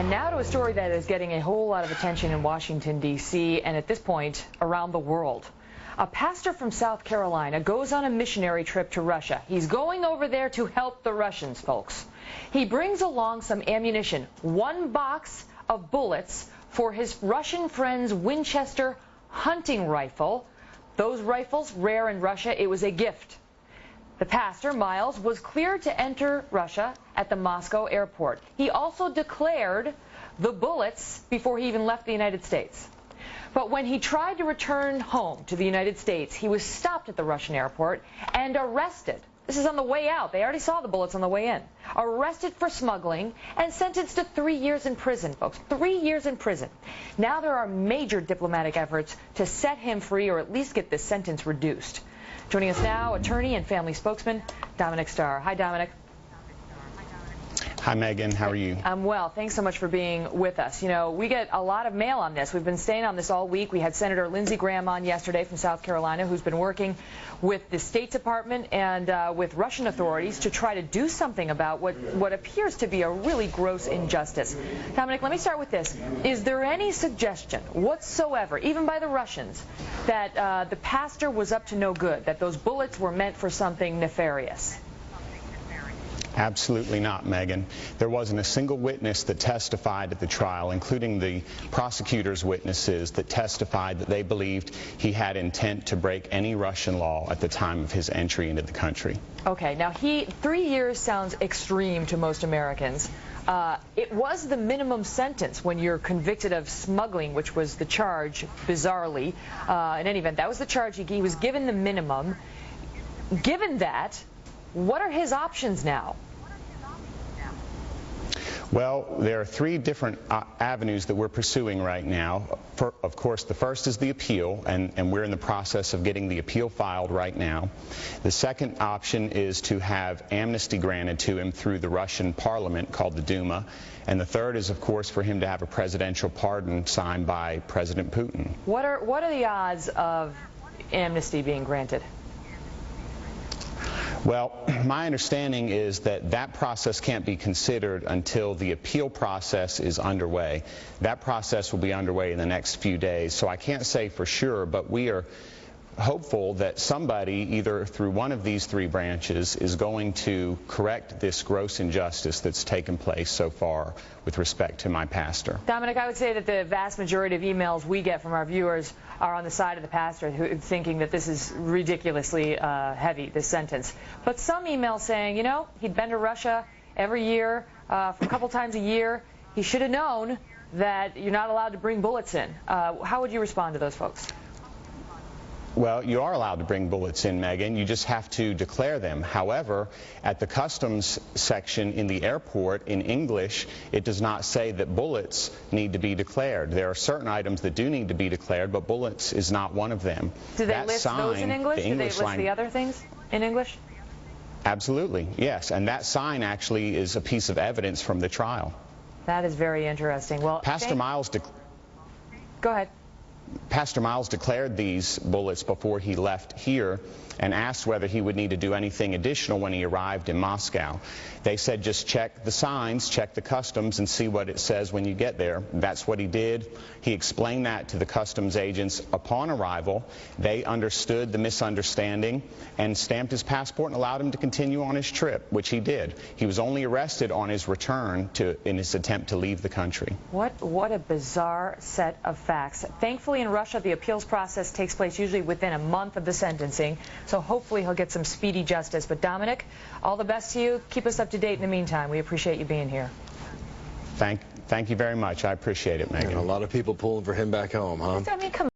And now to a story that is getting a whole lot of attention in Washington, D.C., and at this point, around the world. A pastor from South Carolina goes on a missionary trip to Russia. He's going over there to help the Russians, folks. He brings along some ammunition, 1 box of bullets for his Russian friend's Winchester hunting rifle. Those rifles, rare in Russia, it was a gift. The pastor, Miles, was cleared to enter Russia at the Moscow airport. He also declared the bullets before he even left the United States. But when he tried to return home to the United States, he was stopped at the Russian airport and arrested. This is on the way out. They already saw the bullets on the way in. Arrested for smuggling and sentenced to 3 years in prison, folks. 3 years in prison. Now there are major diplomatic efforts to set him free or at least get this sentence reduced. Joining us now, attorney and family spokesman, Dominic Starr. Hi, Dominic. Hi, Megan. How are you? I'm well. Thanks so much for being with us. You know, we get a lot of mail on this. We've been staying on this all week. We had Senator Lindsey Graham on yesterday from South Carolina, who's been working with the State Department and with Russian authorities to try to do something about what appears to be a really gross injustice. Dominic, let me start with this. Is there any suggestion whatsoever, even by the Russians, that the pastor was up to no good, that those bullets were meant for something nefarious? Absolutely not, Megan. There wasn't a single witness that testified at the trial, including the prosecutor's witnesses, that testified that they believed he had intent to break any Russian law at the time of his entry into the country. Okay, now 3 years sounds extreme to most Americans. It was the minimum sentence when you're convicted of smuggling, which was the charge, bizarrely. In any event, that was the charge. He was given the minimum. Given that, what are his options now? Well, there are 3 different avenues that we're pursuing right now. Of course, the first is the appeal, and we're in the process of getting the appeal filed right now. The second option is to have amnesty granted to him through the Russian parliament called the Duma. And the third is, of course, for him to have a presidential pardon signed by President Putin. What are the odds of amnesty being granted? Well, my understanding is that that process can't be considered until the appeal process is underway. That process will be underway in the next few days, so I can't say for sure, but we are hopeful that somebody, either through one of these 3 branches, is going to correct this gross injustice that's taken place so far with respect to my pastor. Dominic, I would say that the vast majority of emails we get from our viewers are on the side of the pastor, who thinking that this is ridiculously heavy, this sentence. But some emails saying, you know, he'd been to Russia every year, a couple times a year. He should have known that you're not allowed to bring bullets in. How would you respond to those folks? Well, you are allowed to bring bullets in, Megan. You just have to declare them. However, at the customs section in the airport in English, it does not say that bullets need to be declared. There are certain items that do need to be declared, but bullets is not one of them. Do they list those in English? Do they list the other things in English? Absolutely, yes. And that sign actually is a piece of evidence from the trial. That is very interesting. Well, Pastor Miles... Go ahead. Pastor Miles declared these bullets before he left here and asked whether he would need to do anything additional when he arrived in Moscow. They said just check the signs, check the customs, and see what it says when you get there. That's what he did. He explained that to the customs agents upon arrival. They understood the misunderstanding and stamped his passport and allowed him to continue on his trip, which he did. He was only arrested on his return in his attempt to leave the country. What a bizarre set of facts. Thankfully, in Russia, the appeals process takes place usually within a month of the sentencing, so hopefully he'll get some speedy justice. But Dominic, all the best to you. Keep us up to date in the meantime. We appreciate you being here. Thank you very much. I appreciate it, Megan. And a lot of people pulling for him back home, huh? I mean, come on.